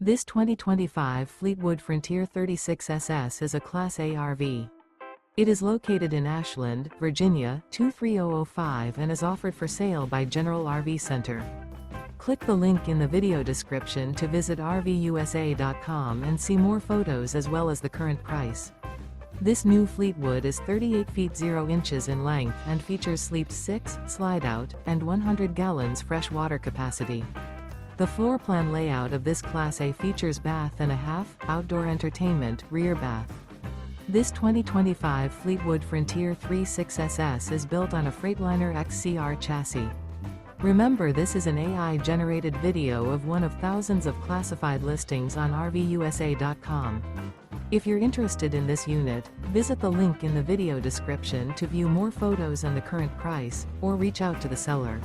This 2025 Fleetwood Frontier 36SS is a Class A RV. It is located in Ashland, Virginia, 23005 and is offered for sale by General RV Center. Click the link in the video description to visit RVUSA.com and see more photos as well as the current price. This new Fleetwood is 38 feet 0 inches in length and features Sleep 6, Slideout, and 100 gallons fresh water capacity. The floor plan layout of this Class A features bath and a half, outdoor entertainment, rear bath. This 2025 Fleetwood Frontier 36SS is built on a Freightliner XCR chassis. Remember, this is an AI-generated video of one of thousands of classified listings on RVUSA.com. If you're interested in this unit, visit the link in the video description to view more photos and the current price, or reach out to the seller.